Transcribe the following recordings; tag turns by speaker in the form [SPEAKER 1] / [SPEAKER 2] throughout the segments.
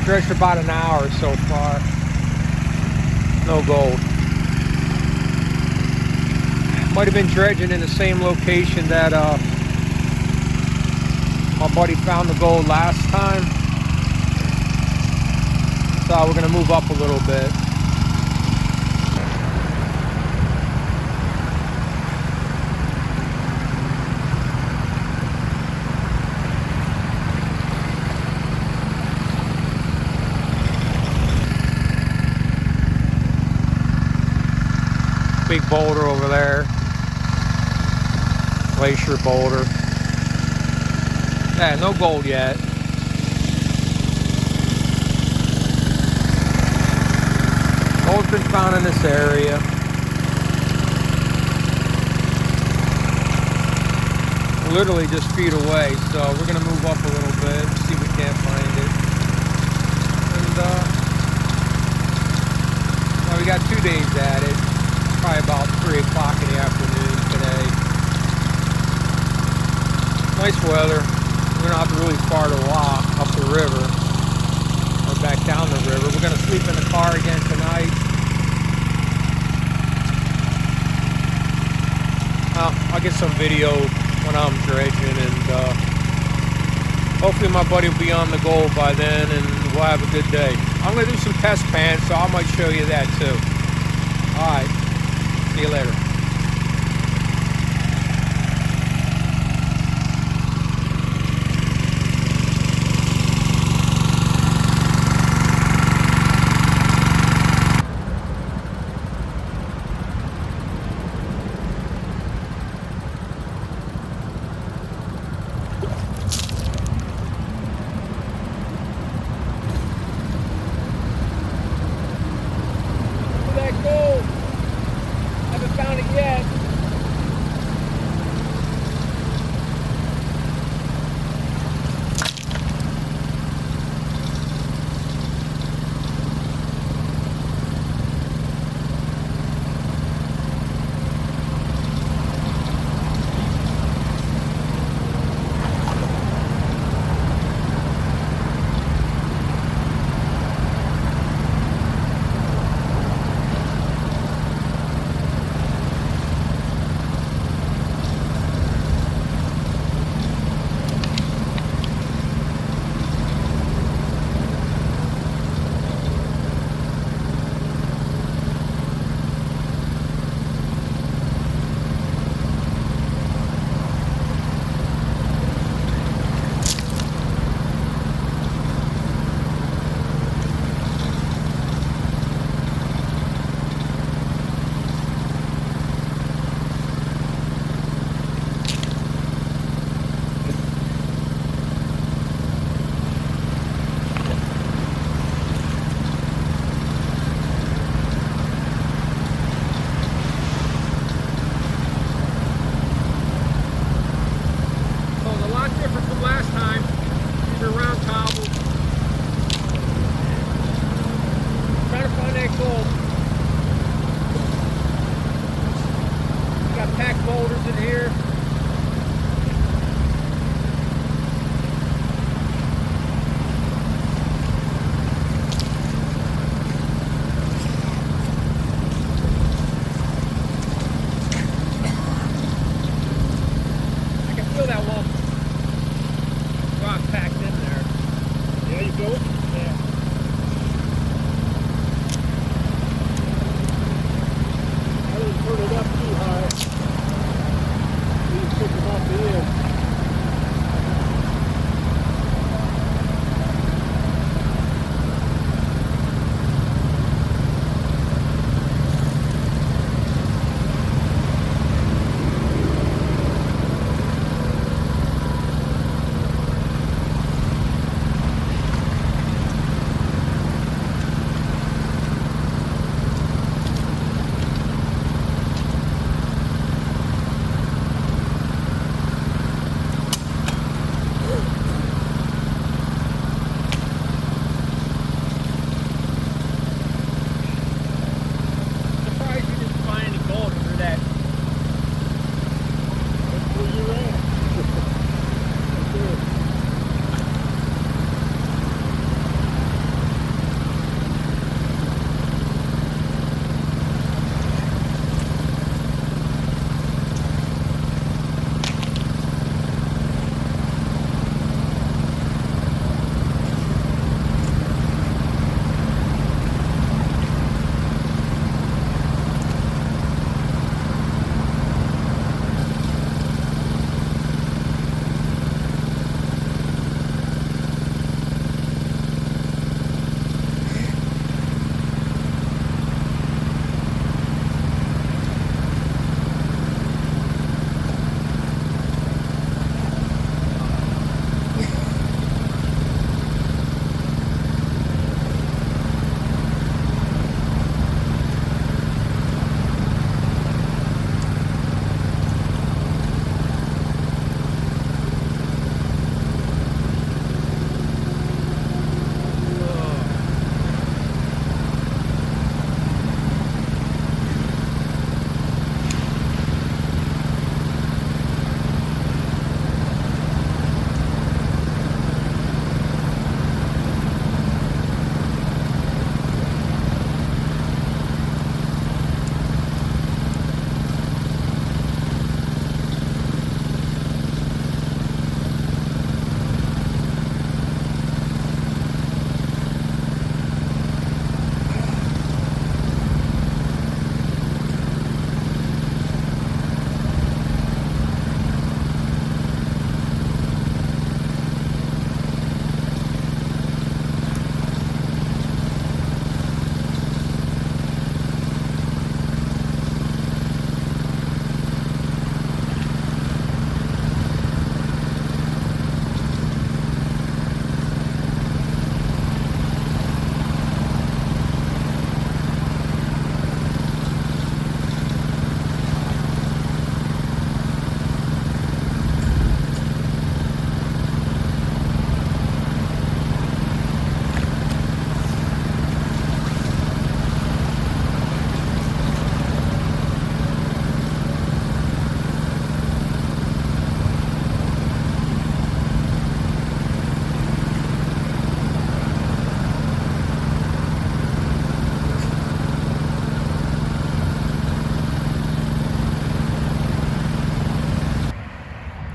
[SPEAKER 1] Dredged about an hour so far. No gold. Might have been dredging in the same location that my buddy found the gold last time. So we're gonna move up a little bit. Big boulder over there. Glacier boulder. Yeah, no gold yet. Gold's been found in this area. Literally just feet away, so we're gonna move up a little bit, see if we can't find it. And well, we got 2 days at it. Probably about 3 o'clock in the afternoon today. Nice weather. We're not really far to walk up the river or back down the river. We're gonna sleep in the car again tonight. I'll get some video when I'm dredging, and hopefully my buddy will be on the goal by then, and we'll have a good day. I'm gonna do some test pans, so I might show you that too. All right. See you later. Look at that gold. I haven't found it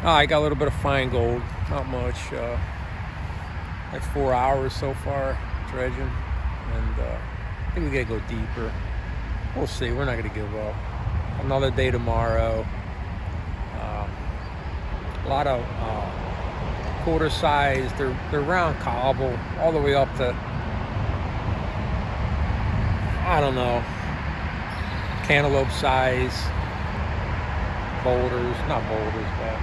[SPEAKER 1] I got a little bit of fine gold, not much. Like 4 hours so far dredging, and I think we gotta go deeper. We'll see. We're not gonna give up. Another day tomorrow. A lot of quarter size. They're round cobble all the way up to, I don't know, cantaloupe size boulders. Not boulders, but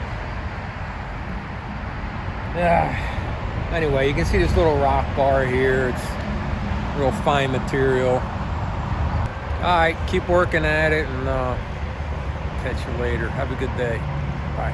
[SPEAKER 1] yeah. Anyway, you can see this little rock bar here. It's real fine material. All right, keep working at it, and catch you later. Have a good day. Bye.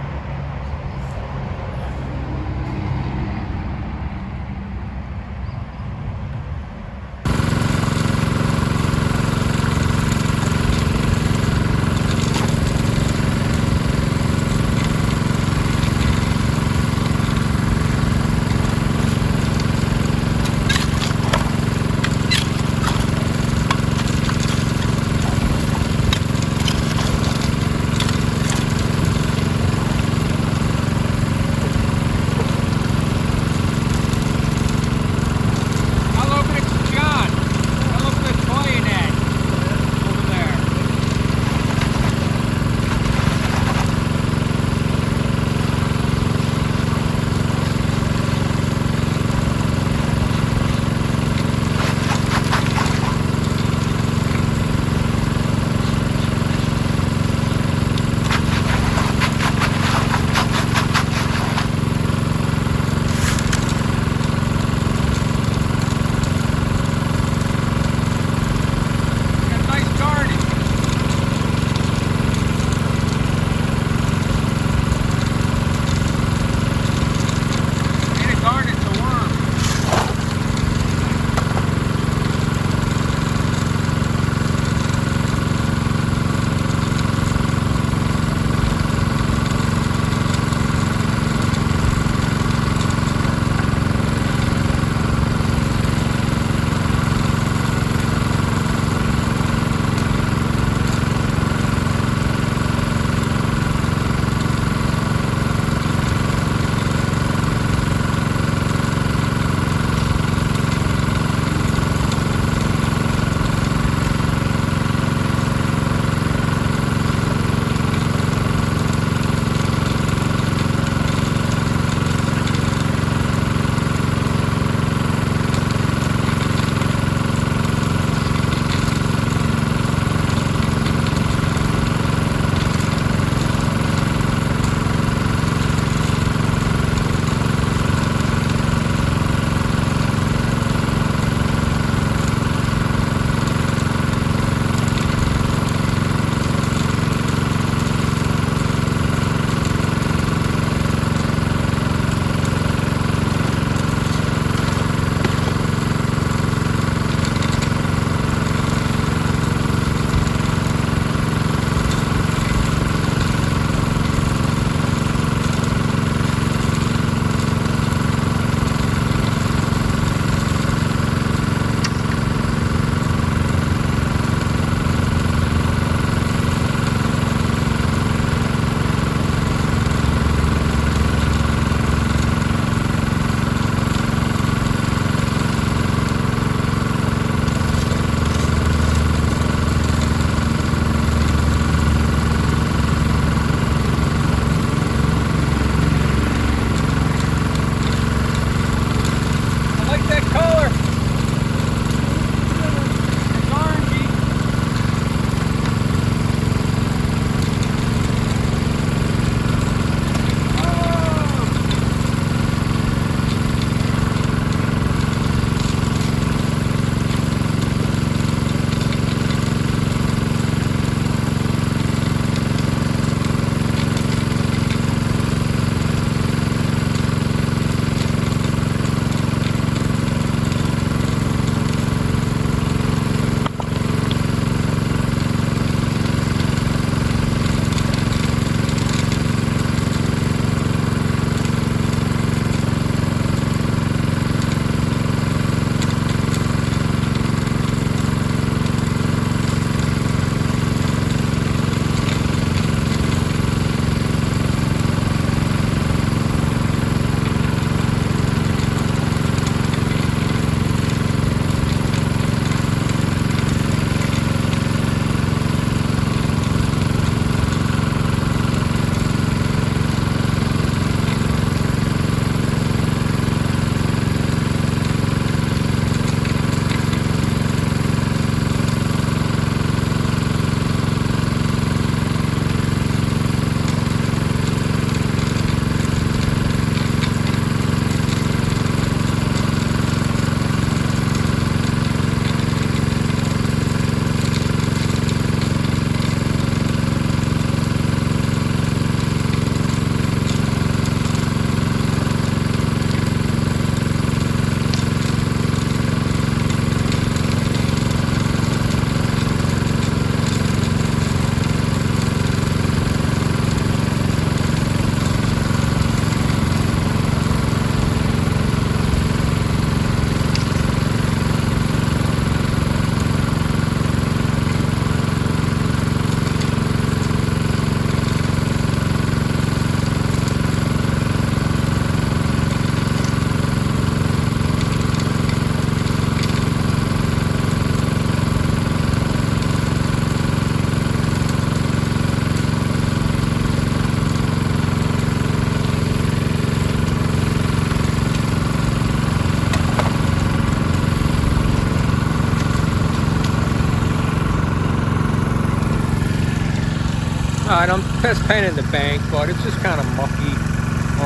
[SPEAKER 1] Alright, I'm test painting the bank, but it's just kind of mucky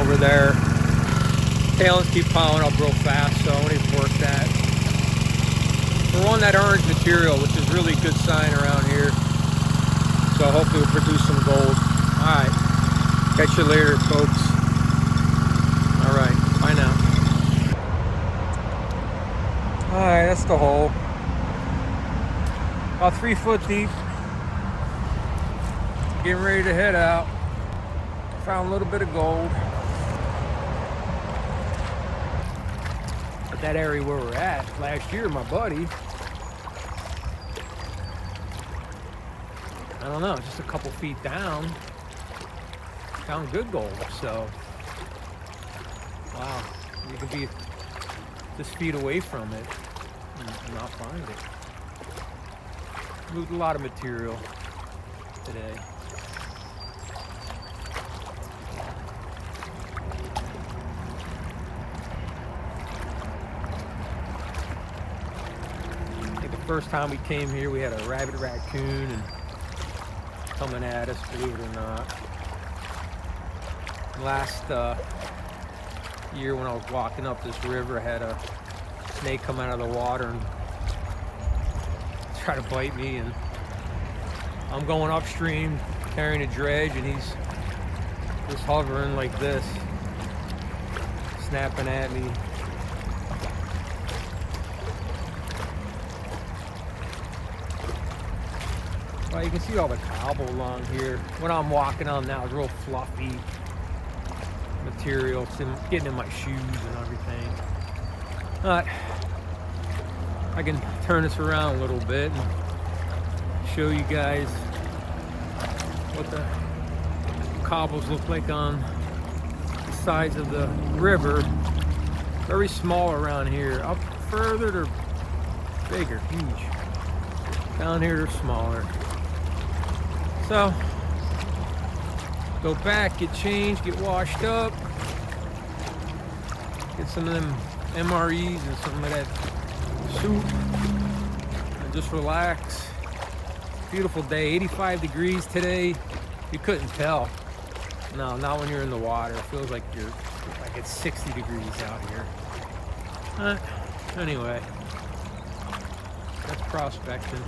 [SPEAKER 1] over there. Tailings keep piling up real fast, so I won't even work that. We're on that orange material, which is really a good sign around here. So hopefully we'll produce some gold. Alright, catch you later, folks. Alright, bye now. Alright, that's the hole. About 3 foot deep. Getting ready to head out. Found a little bit of gold. But that area where we're at last year, my buddy, I don't know, just a couple feet down, found good gold. So, wow, you could be just feet away from it and not find it. Moved a lot of material today. First time we came here, we had a rabid raccoon and coming at us, believe it or not. Last year when I was walking up this river, I had a snake come out of the water and try to bite me, and I'm going upstream carrying a dredge, and he's just hovering like this, snapping at me. Well, you can see all the cobble along here. What I'm walking on now is real fluffy material. It's getting in my shoes and everything. But I can turn this around a little bit and show you guys what the cobbles look like on the sides of the river. Very small around here. Up further, they're bigger, huge. Down here, they're smaller. So, go back, get changed, get washed up, get some of them MREs and some of that soup, and just relax. Beautiful day, 85 degrees today. You couldn't tell. No, not when you're in the water. It feels like it's 60 degrees out here. Anyway, that's prospecting.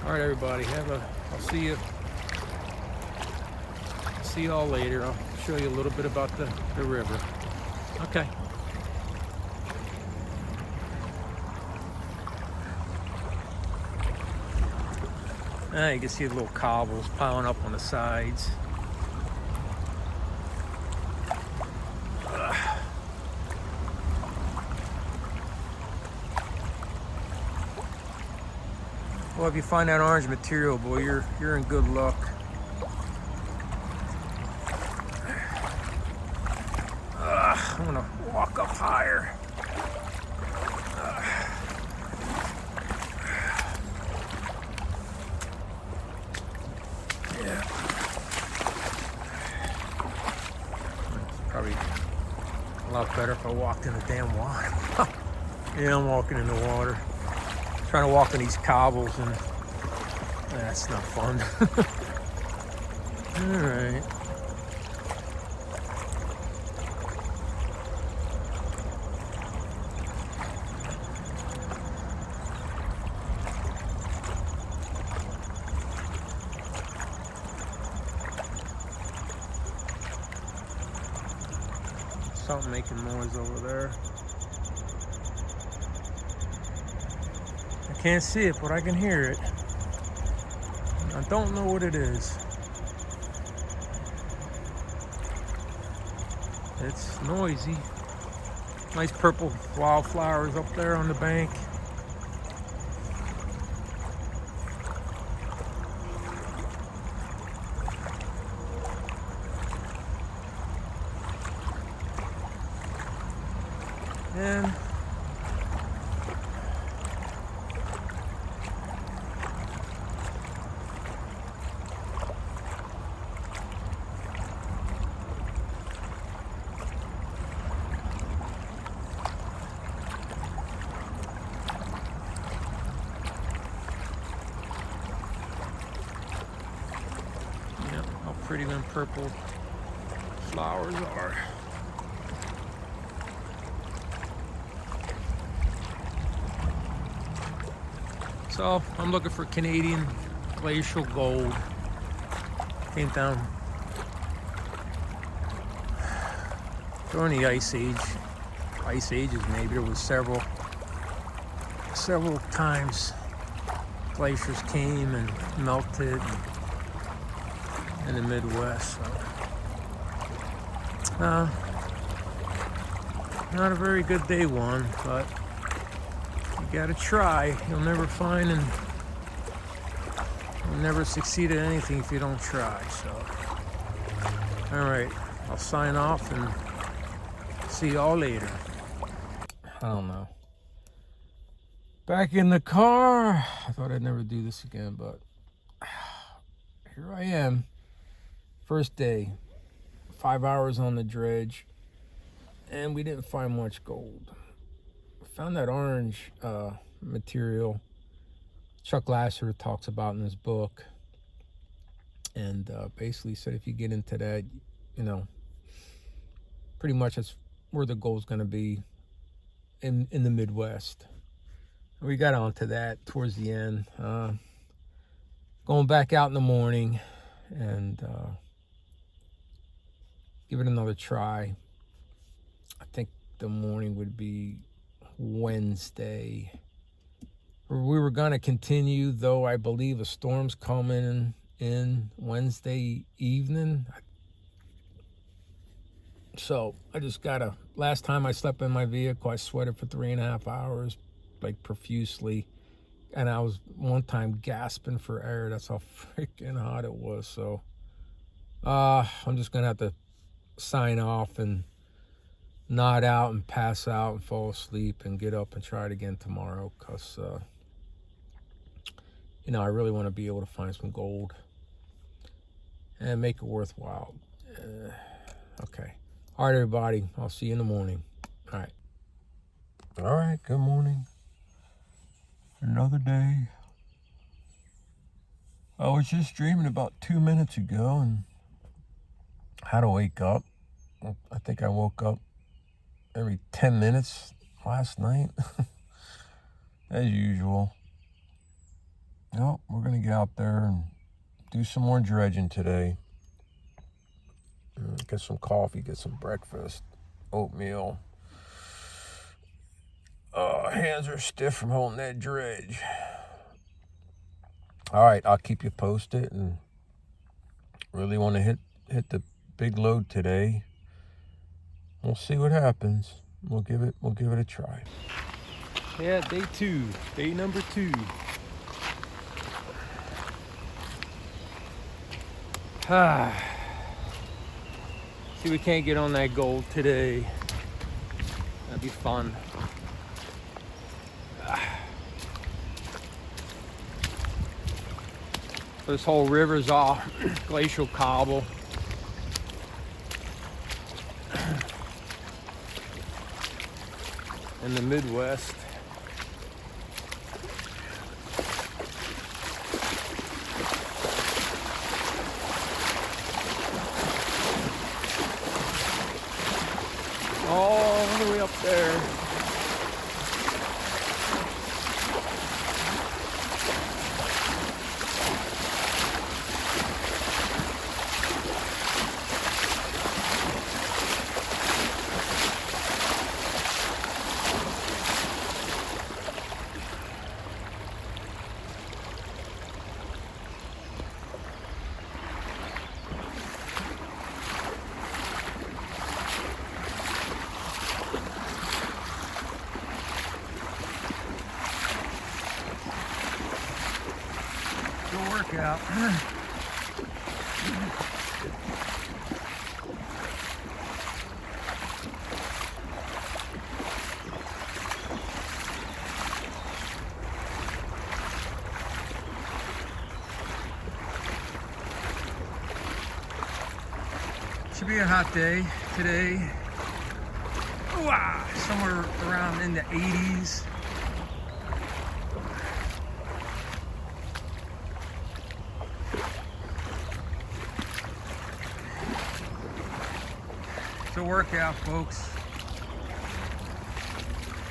[SPEAKER 1] All right, everybody, I'll see you all later. I'll show you a little bit about the river. Okay. You can see the little cobbles piling up on the sides. Well, if you find that orange material, boy, you're in good luck. I'm gonna walk up higher. Yeah. It's probably a lot better if I walked in the damn water. Yeah, I'm walking in the water. Trying to walk on these cobbles, and that's not fun. All right. Something making noise over there. I can't see it, but I can hear it. I don't know what it is. It's noisy. Nice purple wildflowers up there on the bank. And pretty when purple flowers are. So I'm looking for Canadian glacial gold. Came down during the ice ages maybe. There was several times glaciers came and melted in the Midwest. So, not a very good day one, but you gotta try. You'll never find and you'll never succeed at anything if you don't try. So, all right, I'll sign off and see y'all later. I don't know. Back in the car. I thought I'd never do this again, but here I am. First day, 5 hours on the dredge, and we didn't find much gold. Found that orange material Chuck Lasser talks about in his book, and basically said if you get into that, you know, pretty much that's where the gold's going to be in the Midwest. We got onto that towards the end. Going back out in the morning and give it another try. I think the morning would be Wednesday. We were going to continue, though I believe a storm's coming in Wednesday evening. So I just gotta, last time I slept in my vehicle, I sweated for 3.5 hours, like profusely. And I was one time gasping for air. That's how freaking hot it was. So I'm just gonna have to sign off and nod out and pass out and fall asleep and get up and try it again tomorrow, because you know, I really want to be able to find some gold and make it worthwhile. Okay. All right, everybody. I'll see you in the morning. All right. All right. Good morning. Another day. I was just dreaming about 2 minutes ago and had to wake up. I think I woke up every 10 minutes last night, as usual. Well, we're going to get out there and do some more dredging today. Get some coffee, get some breakfast, oatmeal. Hands are stiff from holding that dredge. All right, I'll keep you posted, and really want to hit the big load today. We'll see what happens. We'll give it a try. Yeah, day number 2. See, we can't get on that gold today. That'd be fun. This whole river's all glacial cobble. In the Midwest. All the way up there. Workout. Should be a hot day today. Wow, somewhere around in the 80s. It's a workout, folks.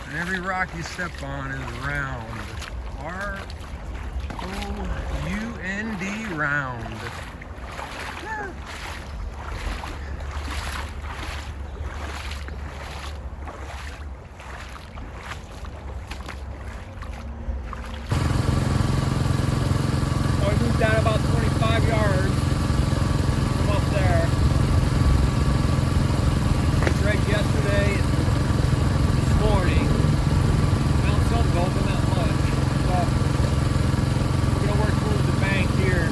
[SPEAKER 1] And every rock you step on is round. R-O-U-N-D, round. Yeah. So I moved down about 25 yards from up there. I dredged yesterday and this morning. Found some gold, but not much. So we're gonna work towards the bank here.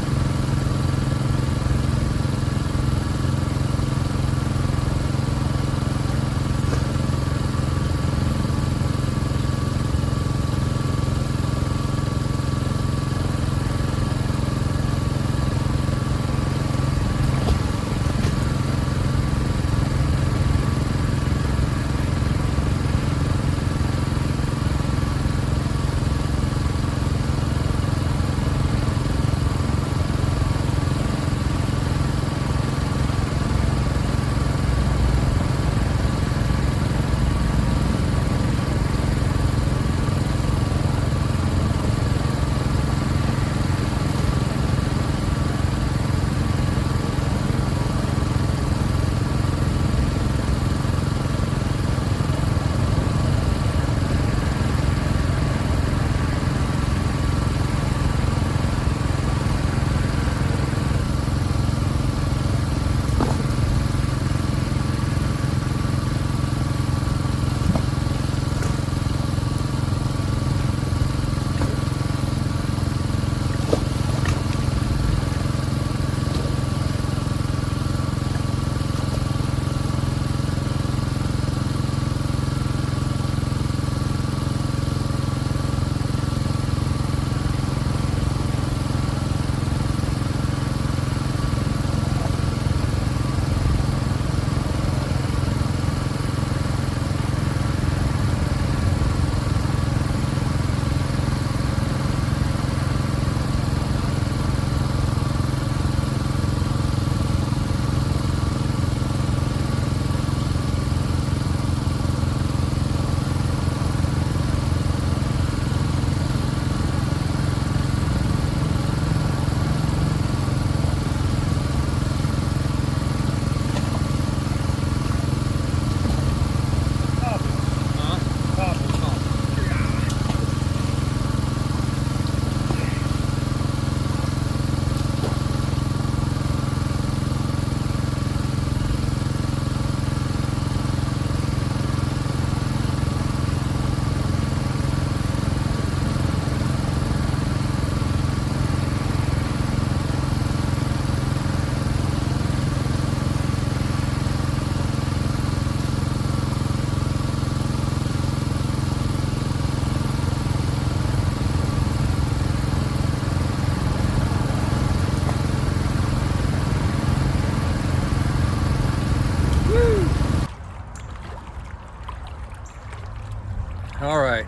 [SPEAKER 1] All right,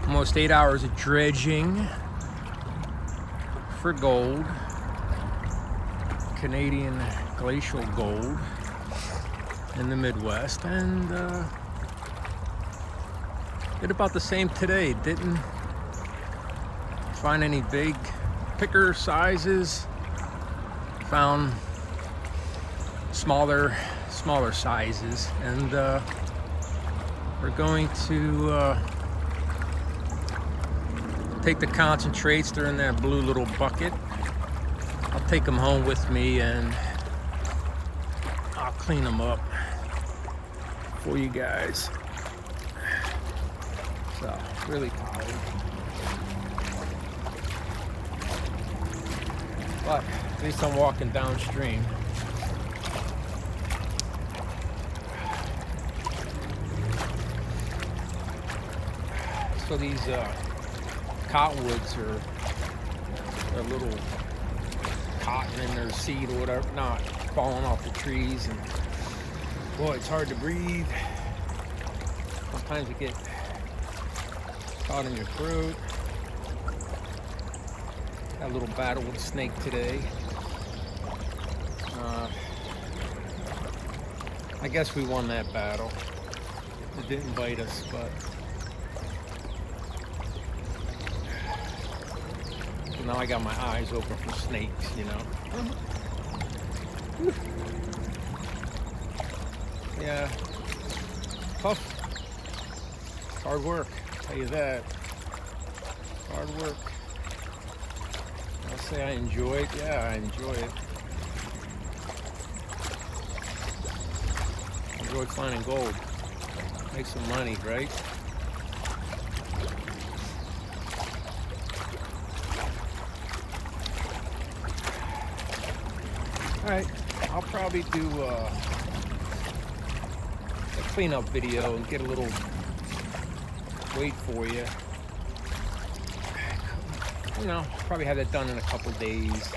[SPEAKER 1] almost 8 hours of dredging for gold, Canadian glacial gold in the Midwest, and did about the same today. Didn't find any big picker sizes, found smaller sizes, and we're going to take the concentrates. They're in that blue little bucket. I'll take them home with me and I'll clean them up for you guys. So, really tired. But at least I'm walking downstream. So these cottonwoods are a little cotton in their seed or whatever, not falling off the trees, and boy, it's hard to breathe. Sometimes you get caught in your throat. Had a little battle with a snake today. I guess we won that battle. It didn't bite us, but now I got my eyes open for snakes, you know. Yeah, tough. Hard work, I'll tell you that. Hard work. I'll say I enjoy it. Yeah, I enjoy it. Enjoy finding gold. Make some money, right? All right, I'll probably do a cleanup video and get a little weight for you. You know, probably have that done in a couple days.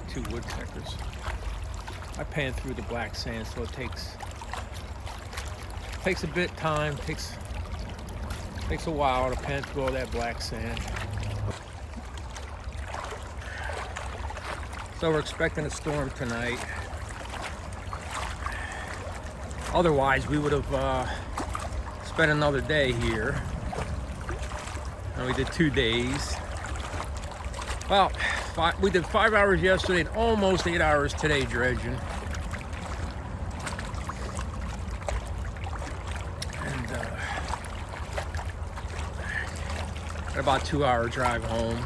[SPEAKER 1] Two woodpeckers. I pan through the black sand, so it takes a bit time. Takes a while to pan through all that black sand. So we're expecting a storm tonight. Otherwise, we would have spent another day here. And we did 2 days. Well, we did 5 hours yesterday and almost 8 hours today dredging. And about 2 hour drive home.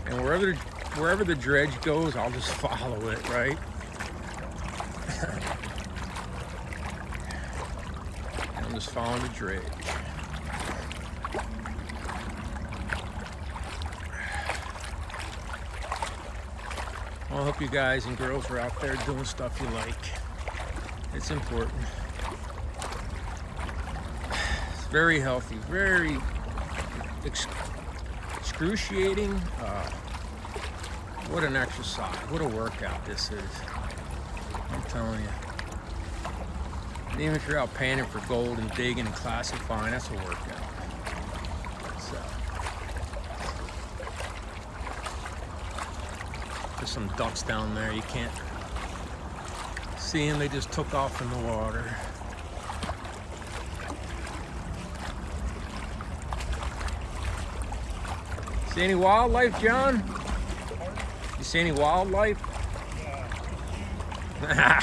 [SPEAKER 1] And wherever the dredge goes, I'll just follow it, right? I'm just following the dredge. Well, I hope you guys and girls are out there doing stuff you like. It's important. It's very healthy, very excruciating. What an exercise, what a workout this is. I'm telling you. And even if you're out panning for gold and digging and classifying, that's a workout. So, there's some ducks down there. You can't see them, they just took off in the water. See any wildlife, John? You see any wildlife? Yeah.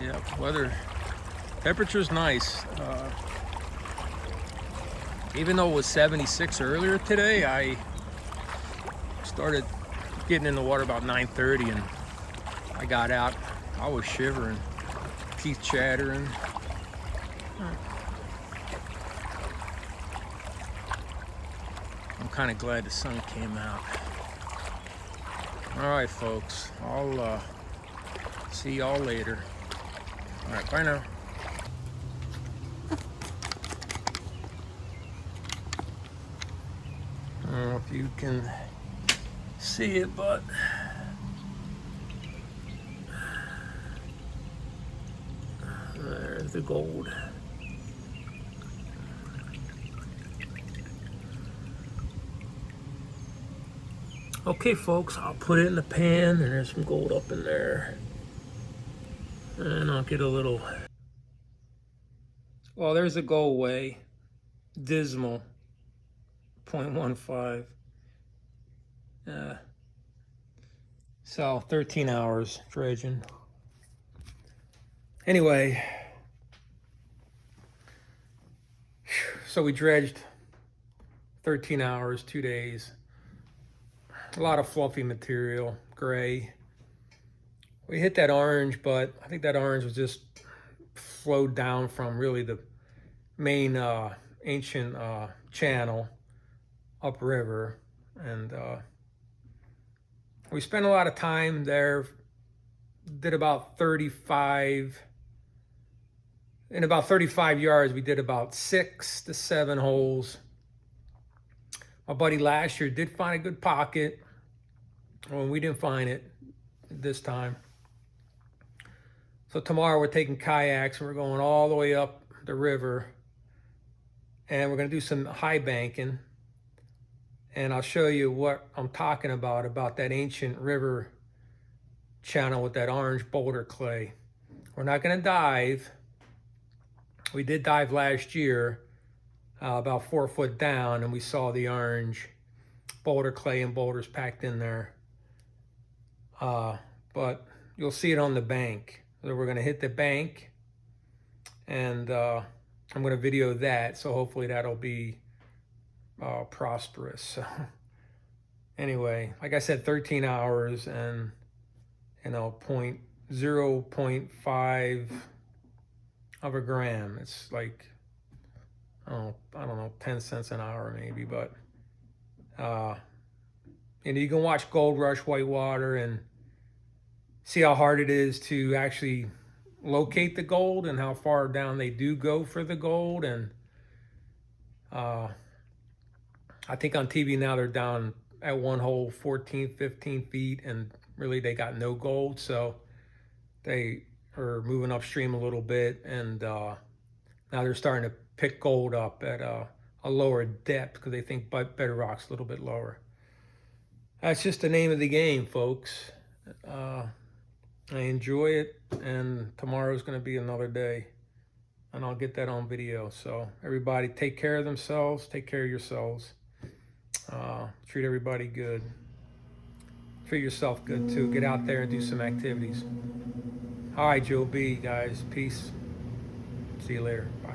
[SPEAKER 1] Yeah, weather, temperature's nice. Even though it was 76 earlier today, I started getting in the water about 9:30 and I got out. I was shivering, teeth chattering. I'm kind of glad the sun came out. All right, folks. I'll see y'all later. All right, bye now. I don't know if you can see it, but there's the gold. Okay, folks, I'll put it in the pan, and there's some gold up in there. And I'll get a little... Well, there's a go away. Dismal. 0.15. So, 13 hours dredging. Anyway. So we dredged 13 hours, 2 days. A lot of fluffy material, gray. We hit that orange, but I think that orange was just flowed down from really the main ancient channel upriver. And we spent a lot of time there, did about 35, in about 35 yards, we did about 6 to 7 holes. My buddy last year did find a good pocket. Well, we didn't find it this time. So tomorrow we're taking kayaks and we're going all the way up the river, and we're going to do some high banking, and I'll show you what I'm talking about that ancient river channel with that orange boulder clay. We're not going to dive. We did dive last year, about 4 foot down, and we saw the orange boulder clay and boulders packed in there. But you'll see it on the bank. So we're going to hit the bank, and I'm going to video that, so hopefully that'll be prosperous. So anyway, like I said, 13 hours and 0.5 of a gram. It's like, I don't know, 10 cents an hour maybe, but you can watch Gold Rush Whitewater and see how hard it is to actually locate the gold and how far down they do go for the gold. And I think on TV now they're down at one hole 14, 15 feet, and really they got no gold. So they are moving upstream a little bit, and now they're starting to pick gold up at a lower depth because they think bedrock's a little bit lower. That's just the name of the game, folks. I enjoy it, and tomorrow's going to be another day, and I'll get that on video. So everybody, take care of themselves, take care of yourselves, treat everybody good, treat yourself good too. Get out there and do some activities. All right, Joe B, guys, peace. See you later. Bye.